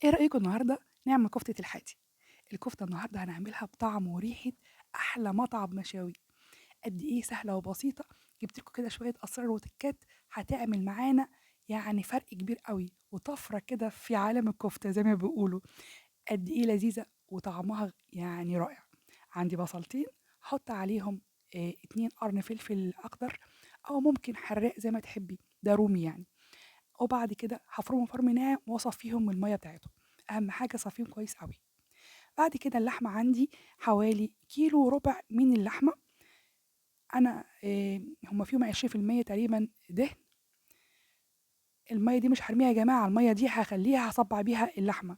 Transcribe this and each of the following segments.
ايه رأيكم النهارده نعمل كفتة الحاتي؟ الكفتة النهارده هنعملها بطعم وريحة أحلى مطعم مشاوي. قد ايه سهلة وبسيطة. جبت لكم كده شوية أسرار وتكات هتعمل معانا يعني فرق كبير قوي وطفرة كده في عالم الكفتة زي ما بيقولوا. قد ايه لذيذة وطعمها يعني رائع. عندي بصلتين، حط عليهم 2 قرن فلفل أخضر، أو ممكن حراق زي ما تحبي، ده رومي يعني. وبعد كده هافرمهم فرم ناعم واصفيهم من الميه بتاعتهم. اهم حاجه صفيهم كويس قوي. بعد كده اللحمه عندي حوالي كيلو وربع من اللحمه. انا هم فيهم 20% تقريبا دهن. الميه دي مش هرميها يا جماعه، الميه دي هخليها هصبع بيها اللحمه.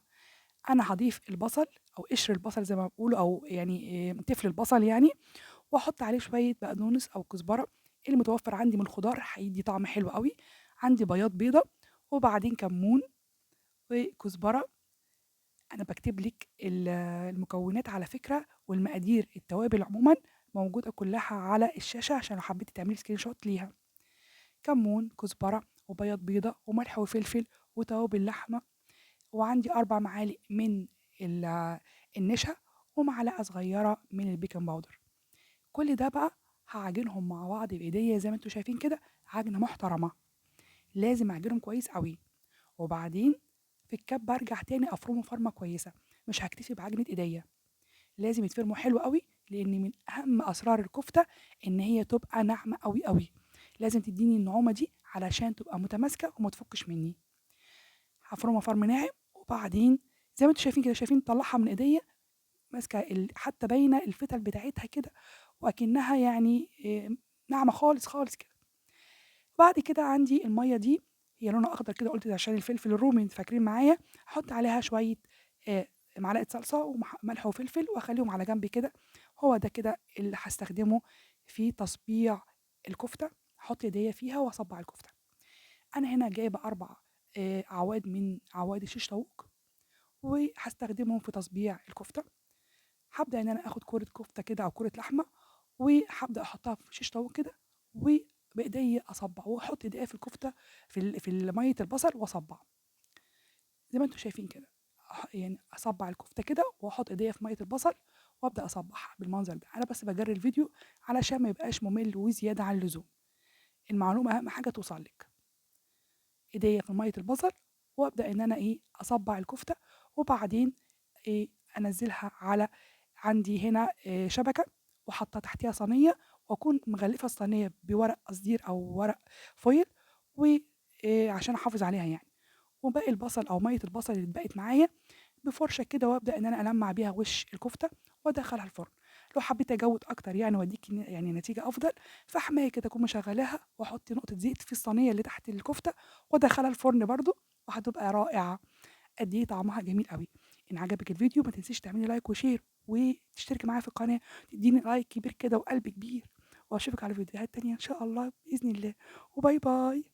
انا هضيف البصل او قشر البصل زي ما بيقولوا، او يعني تفل البصل يعني، واحط عليه شويه بقدونس او كزبره. المتوفر عندي من الخضار هيدي طعم حلو قوي. عندي بياض بيضه، وبعدين كمون وكزبره. أنا باكتب لِك المكونات على فكرة، والمقادير التوابل عمومًا موجودة كلّها على الشاشة عشان لو حبيتِ تعملي screenshot ليها. كمون، كزبرة، وبياض بيضة، وملح وفلفل، وتوابل لحمة، وعندي 4 معالق من النشا، ومعلقة صغيرة من الbaking powder. كل ده بقى هاعجنهم مع بعض بإيديّا زي ما أنتم شايفين كده، عجنة محترمة. لازم أعجنهم كويس أوي. وبعدين في الكَبّة أرجع تاني أفرمه فرمة كويسة. مش هاكتفي بعجنة إيديّا، لازم يتفرموا حلو أوي، لإن من أهم أسرار الكفتة إن هي تبقى ناعمة أوي، أوي. لازم تدّيني النعومة دي علشان تبقى متماسكة وما تفُكِّش منّي. هافرمها فرم ناعم، وبعدين زي ما أنتم شايفين كده، شايفين طلّعها من إيديّا ماسكة حتى باينة الفتل بتاعتها كده، وأكنّها يعني ناعمة خالص، خالص كده. وبعد كده عندي المَيّة دي هي لونها أخضر كده، قُلت ده عشان الفلفل الرومي أنتم فاكرين معايا. هاحُط عليها شوية آآ معلقة صلصة ملح وفلفل، وأخلّيهم على جنب كده. هو ده كده اللي هاستخدمه في تصبيع الكفتة. هاحُط إيديّا فيها وأصبّع الكفتة. أنا هنا جايبة 4 أعواد من أعواد الشيش طاووق، وهاستخدمهم في تصبيع الكفتة. هابدأ إن أنا آخُد كورة كفتة كده أو كورة لحمة، وهابدأ أحطها في شيش طاووق كده، وبإيديّا أصبّع، وأحط إيديّا في الكفتة في مَيّة البصل وأصبّع، زي ما أنتم شايفين كده. يعني أصبّع الكفتة كده وأحط إيديّا في مَيّة البصل، وأبدأ أصبّعها بالمنظر ده. أنا بس باجرّي الفيديو علشان ما يبقاش مُمِل وزيادة عن اللزوم. المعلومة أهم حاجة توصل لِك. إيديّا في مَيّة البصل، وأبدأ إن أنا أصبّع الكفتة، وبعدين آآ أنزّلها على عندي هنا شبكة، وحاطة تحتيها صينية، وأكون مغلفة الصينية بورق قصدير أو ورق فويل، و عشان أحافظ عليها يعني. وباقي البصل أو مَيّة البصل اللي اتبقت معايا بفرشة كده، وأبدأ إن أنا ألمّع بيها وش الكفتة وأدخّلها الفرن. لو حبيت أجوّد أكتر يعني وأدّيكِ يعني نتيجة أفضل، فحماية كده أكون مشغّلاها وأحط نقطة زيت في الصينية اللي تحت الكفتة، وأدخّلها الفرن برضه، وهتبقى رائعة. قد إيه طعمها جميل أوي. إن عجبِك الفيديو ما تنسيش تعملي لايك وشير، وتشتركي معايا في القناة، تدّيني لايك كبير كده وقلب كبير. وأشوفِك على فيديوهات تانية إن شاء الله بإذن الله، وباي باي.